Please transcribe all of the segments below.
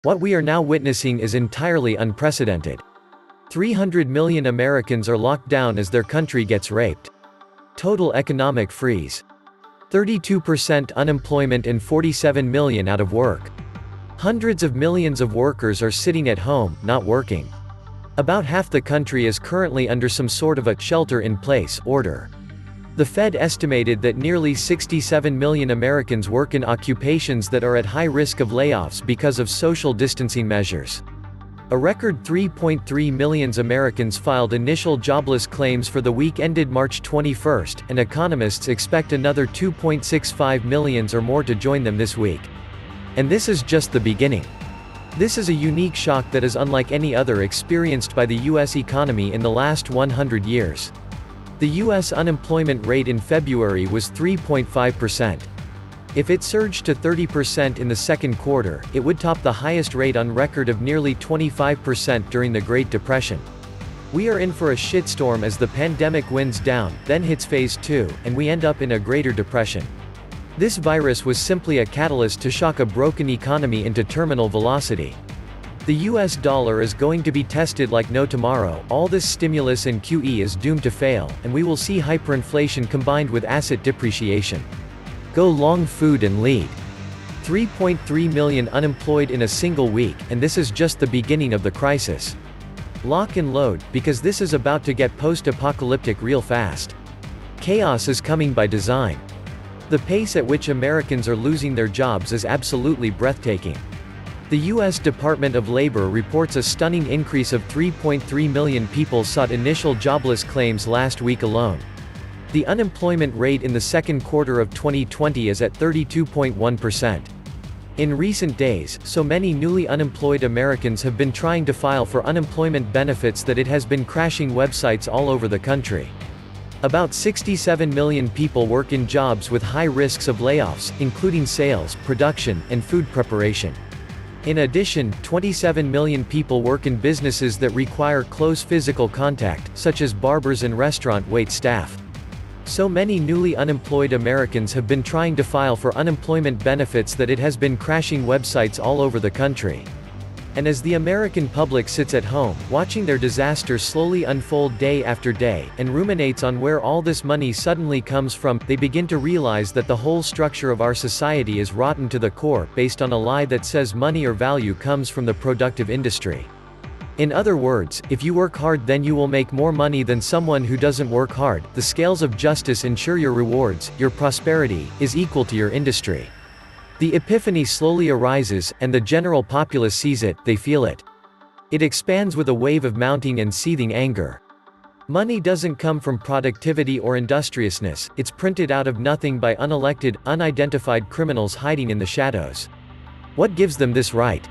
What we are now witnessing is entirely unprecedented. 300 million Americans are locked down as their country gets raped. Total economic freeze. 32% unemployment and 47 million out of work. Hundreds of millions of workers are sitting at home, not working. About half the country is currently under some sort of a shelter-in-place order. The Fed estimated that nearly 67 million Americans work in occupations that are at high risk of layoffs because of social distancing measures. A record 3.3 million Americans filed initial jobless claims for the week ended March 21, and economists expect another 2.65 million or more to join them this week. And this is just the beginning. This is a unique shock that is unlike any other experienced by the U.S. economy in the last 100 years. The U.S. unemployment rate in February was 3.5%. If it surged to 30% in the second quarter, it would top the highest rate on record of nearly 25% during the Great Depression. We are in for a shitstorm as the pandemic winds down, then hits phase 2, and we end up in a greater depression. This virus was simply a catalyst to shock a broken economy into terminal velocity. The US dollar is going to be tested like no tomorrow. All this stimulus and QE is doomed to fail, and we will see hyperinflation combined with asset depreciation. Go long food and lead. 3.3 million unemployed in a single week, and this is just the beginning of the crisis. Lock and load, because this is about to get post-apocalyptic real fast. Chaos is coming by design. The pace at which Americans are losing their jobs is absolutely breathtaking. The U.S. Department of Labor reports a stunning increase of 3.3 million people sought initial jobless claims last week alone. The unemployment rate in the second quarter of 2020 is at 32.1%. In recent days, so many newly unemployed Americans have been trying to file for unemployment benefits that it has been crashing websites all over the country. About 67 million people work in jobs with high risks of layoffs, including sales, production, and food preparation. In addition, 27 million people work in businesses that require close physical contact, such as barbers and restaurant wait staff. So many newly unemployed Americans have been trying to file for unemployment benefits that it has been crashing websites all over the country. And as the American public sits at home, watching their disaster slowly unfold day after day, and ruminates on where all this money suddenly comes from, they begin to realize that the whole structure of our society is rotten to the core, based on a lie that says money or value comes from the productive industry. In other words, if you work hard then you will make more money than someone who doesn't work hard. The scales of justice ensure your rewards, your prosperity, is equal to your industry. The epiphany slowly arises, and the general populace sees it, they feel it. It expands with a wave of mounting and seething anger. Money doesn't come from productivity or industriousness, it's printed out of nothing by unelected, unidentified criminals hiding in the shadows. What gives them this right?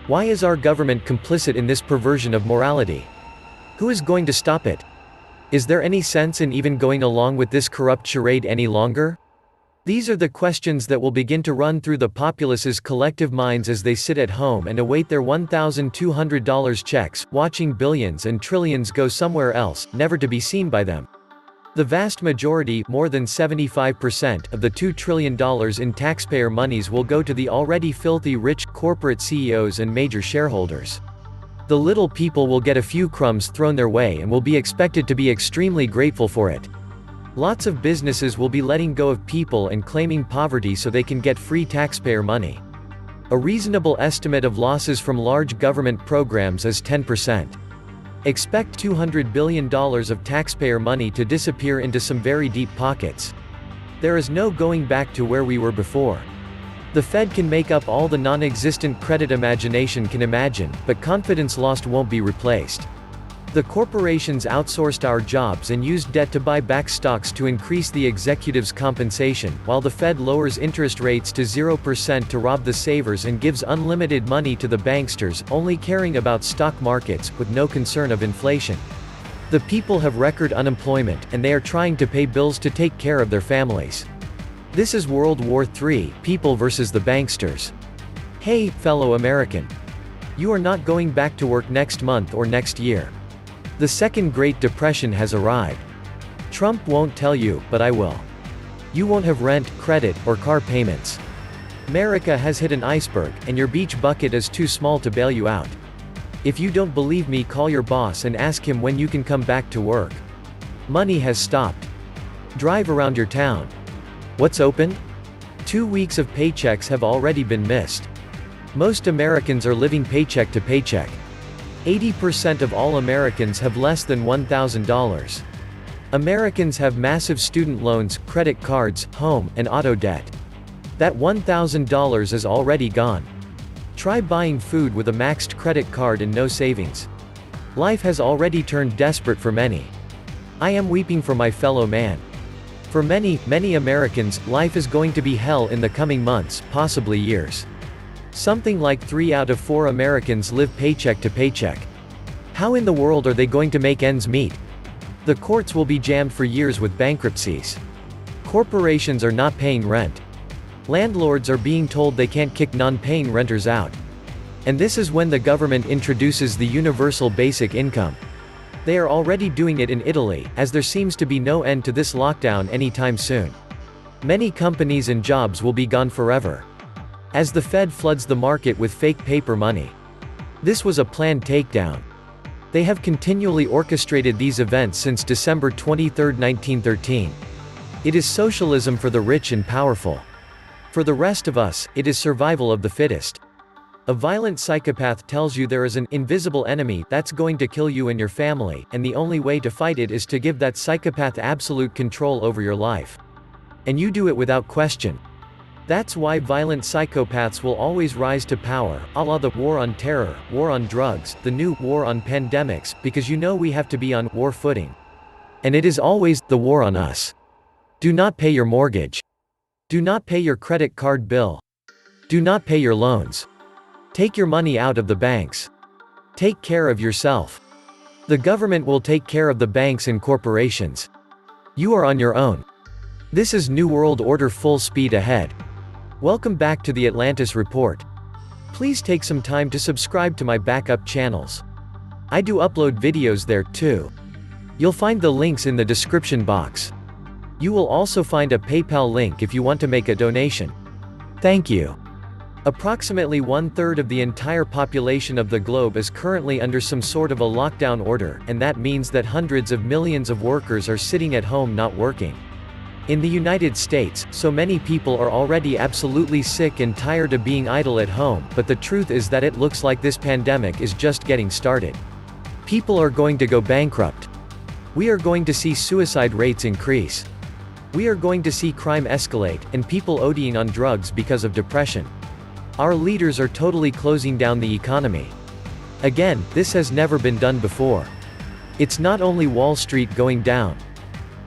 Why is our government complicit in this perversion of morality? Who is going to stop it? Is there any sense in even going along with this corrupt charade any longer? These are the questions that will begin to run through the populace's collective minds as they sit at home and await their $1,200 checks, watching billions and trillions go somewhere else, never to be seen by them. The vast majority, more than 75%, of the $2 trillion in taxpayer monies will go to the already filthy rich, corporate CEOs and major shareholders. The little people will get a few crumbs thrown their way and will be expected to be extremely grateful for it. Lots of businesses will be letting go of people and claiming poverty so they can get free taxpayer money. A reasonable estimate of losses from large government programs is 10%. Expect $200 billion of taxpayer money to disappear into some very deep pockets. There is no going back to where we were before. The Fed can make up all the non-existent credit imagination can imagine, but confidence lost won't be replaced. The corporations outsourced our jobs and used debt to buy back stocks to increase the executives' compensation, while the Fed lowers interest rates to 0% to rob the savers and gives unlimited money to the banksters, only caring about stock markets, with no concern of inflation. The people have record unemployment, and they are trying to pay bills to take care of their families. This is World War III, people versus the banksters. Hey, fellow American. You are not going back to work next month or next year. The Second Great Depression has arrived. Trump won't tell you, but I will. You won't have rent, credit, or car payments. America has hit an iceberg, and your beach bucket is too small to bail you out. If you don't believe me, call your boss and ask him when you can come back to work. Money has stopped. Drive around your town. What's open? 2 weeks of paychecks have already been missed. Most Americans are living paycheck to paycheck. 80% of all Americans have less than $1,000. Americans have massive student loans, credit cards, home, and auto debt. That $1,000 is already gone. Try buying food with a maxed credit card and no savings. Life has already turned desperate for many. I am weeping for my fellow man. For many, many Americans, life is going to be hell in the coming months, possibly years. Something like 3 out of 4 Americans live paycheck to paycheck. How in the world are they going to make ends meet? The courts will be jammed for years with bankruptcies. Corporations are not paying rent. Landlords are being told they can't kick non-paying renters out. And this is when the government introduces the universal basic income. They are already doing it in Italy, as there seems to be no end to this lockdown anytime soon. Many companies and jobs will be gone forever, as the Fed floods the market with fake paper money. This was a planned takedown. They have continually orchestrated these events since December 23, 1913. It is socialism for the rich and powerful. For the rest of us, it is survival of the fittest. A violent psychopath tells you there is an invisible enemy that's going to kill you and your family, and the only way to fight it is to give that psychopath absolute control over your life. And you do it without question. That's why violent psychopaths will always rise to power, a la the war on terror, war on drugs, the new war on pandemics, because you know we have to be on war footing. And it is always the war on us. Do not pay your mortgage. Do not pay your credit card bill. Do not pay your loans. Take your money out of the banks. Take care of yourself. The government will take care of the banks and corporations. You are on your own. This is New World Order full speed ahead. Welcome back to the Atlantis report. Please take some time to subscribe to my backup channels. I do upload videos there too. You'll find the links in the description box. You will also find a PayPal link if you want to make a donation. Thank you. Approximately 1/3 of the entire population of the globe is currently under some sort of a lockdown order, and that means that hundreds of millions of workers are sitting at home not working. In the United States, so many people are already absolutely sick and tired of being idle at home, but the truth is that it looks like this pandemic is just getting started. People are going to go bankrupt. We are going to see suicide rates increase. We are going to see crime escalate, and people ODing on drugs because of depression. Our leaders are totally closing down the economy. Again, this has never been done before. It's not only Wall Street going down.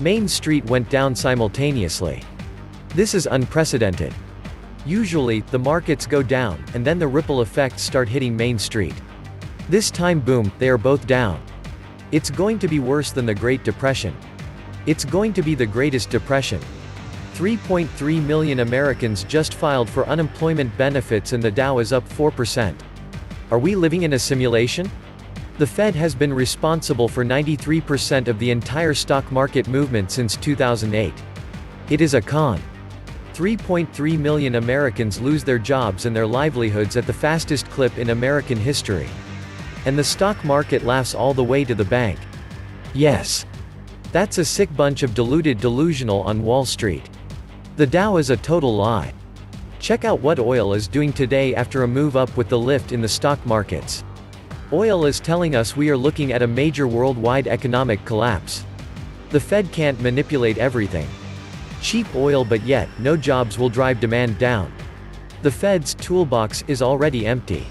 Main Street went down simultaneously. This is unprecedented. Usually, the markets go down, and then the ripple effects start hitting Main Street. This time boom, they are both down. It's going to be worse than the Great Depression. It's going to be the greatest depression. 3.3 million Americans just filed for unemployment benefits and the Dow is up 4%. Are we living in a simulation? The Fed has been responsible for 93% of the entire stock market movement since 2008. It is a con. 3.3 million Americans lose their jobs and their livelihoods at the fastest clip in American history. And the stock market laughs all the way to the bank. Yes. That's a sick bunch of deluded delusional on Wall Street. The Dow is a total lie. Check out what oil is doing today after a move up with the lift in the stock markets. Oil is telling us we are looking at a major worldwide economic collapse. The Fed can't manipulate everything. Cheap oil, but yet, no jobs will drive demand down. The Fed's toolbox is already empty.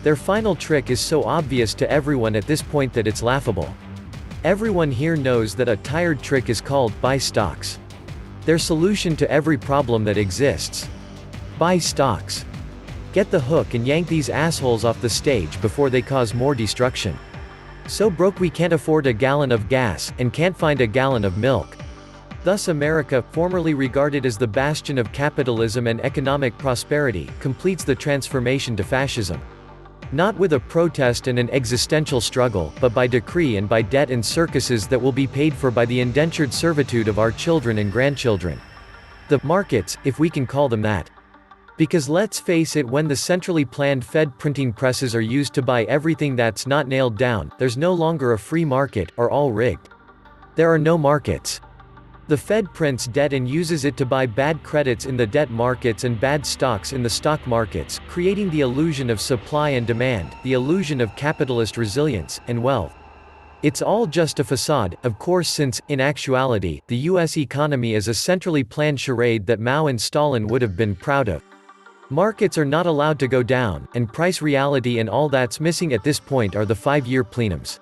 Their final trick is so obvious to everyone at this point that it's laughable. Everyone here knows that a tired trick is called buy stocks. Their solution to every problem that exists. Buy stocks. Get the hook and yank these assholes off the stage before they cause more destruction. So broke we can't afford a gallon of gas, and can't find a gallon of milk. Thus America, formerly regarded as the bastion of capitalism and economic prosperity, completes the transformation to fascism. Not with a protest and an existential struggle, but by decree and by debt and circuses that will be paid for by the indentured servitude of our children and grandchildren. The markets, if we can call them that. Because let's face it, when the centrally planned Fed printing presses are used to buy everything that's not nailed down, there's no longer a free market, or all rigged. There are no markets. The Fed prints debt and uses it to buy bad credits in the debt markets and bad stocks in the stock markets, creating the illusion of supply and demand, the illusion of capitalist resilience, and wealth. It's all just a facade, of course, since, in actuality, the US economy is a centrally planned charade that Mao and Stalin would have been proud of. Markets are not allowed to go down, and price reality, and all that's missing at this point are the 5-year plenums.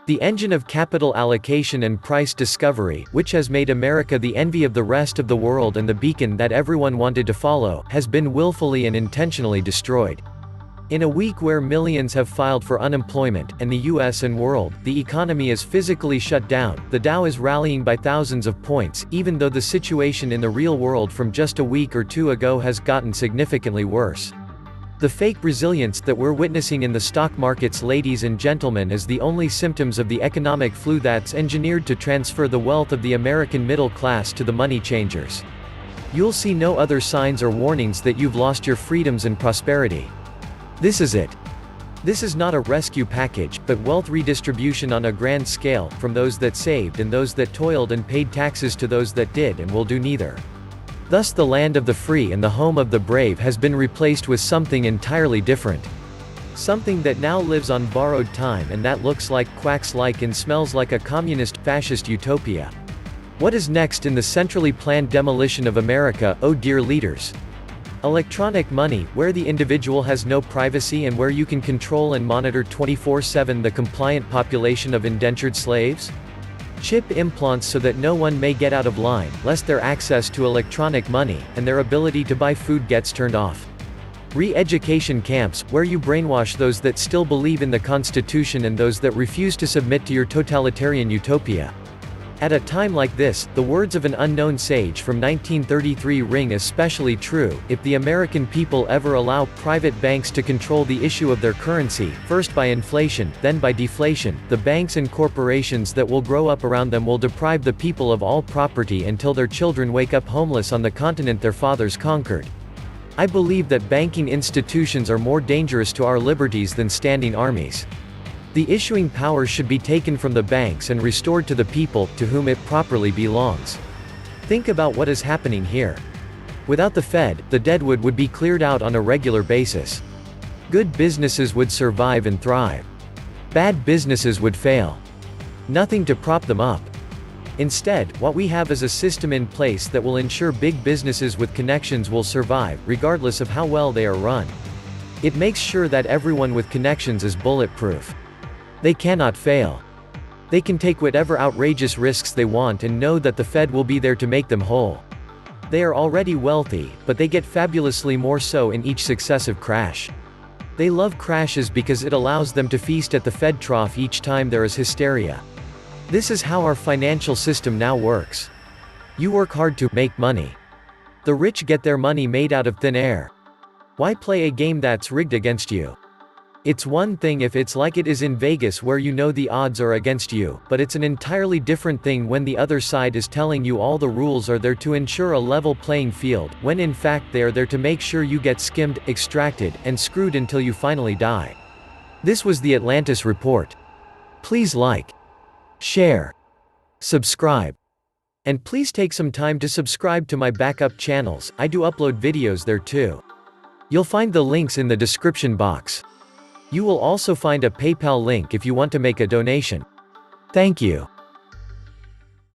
The engine of capital allocation and price discovery, which has made America the envy of the rest of the world and the beacon that everyone wanted to follow, has been willfully and intentionally destroyed. In a week where millions have filed for unemployment, and the US and world, the economy is physically shut down, the Dow is rallying by thousands of points, even though the situation in the real world from just a week or two ago has gotten significantly worse. The fake resilience that we're witnessing in the stock markets, ladies and gentlemen, is the only symptoms of the economic flu that's engineered to transfer the wealth of the American middle class to the money changers. You'll see no other signs or warnings that you've lost your freedoms and prosperity. This is it. This is not a rescue package, but wealth redistribution on a grand scale, from those that saved and those that toiled and paid taxes to those that did and will do neither. Thus the land of the free and the home of the brave has been replaced with something entirely different. Something that now lives on borrowed time and that looks like, quacks like, and smells like a communist, fascist utopia. What is next in the centrally planned demolition of America, oh dear leaders? Electronic money, where the individual has no privacy and where you can control and monitor 24/7 the compliant population of indentured slaves? Chip implants so that no one may get out of line, lest their access to electronic money, and their ability to buy food gets turned off. Re-education camps, where you brainwash those that still believe in the Constitution and those that refuse to submit to your totalitarian utopia. At a time like this, the words of an unknown sage from 1933 ring especially true: if the American people ever allow private banks to control the issue of their currency, first by inflation, then by deflation, the banks and corporations that will grow up around them will deprive the people of all property until their children wake up homeless on the continent their fathers conquered. I believe that banking institutions are more dangerous to our liberties than standing armies. The issuing power should be taken from the banks and restored to the people, to whom it properly belongs. Think about what is happening here. Without the Fed, the deadwood would be cleared out on a regular basis. Good businesses would survive and thrive. Bad businesses would fail. Nothing to prop them up. Instead, what we have is a system in place that will ensure big businesses with connections will survive, regardless of how well they are run. It makes sure that everyone with connections is bulletproof. They cannot fail. They can take whatever outrageous risks they want and know that the Fed will be there to make them whole. They are already wealthy, but they get fabulously more so in each successive crash. They love crashes because it allows them to feast at the Fed trough each time there is hysteria. This is how our financial system now works. You work hard to make money. The rich get their money made out of thin air. Why play a game that's rigged against you? It's one thing if it's like it is in Vegas where you know the odds are against you, but it's an entirely different thing when the other side is telling you all the rules are there to ensure a level playing field, when in fact they are there to make sure you get skimmed, extracted, and screwed until you finally die. This was the Atlantis report. Please like, share, subscribe. And please take some time to subscribe to my backup channels. I do upload videos there too. You'll find the links in the description box. You will also find a PayPal link if you want to make a donation. Thank you.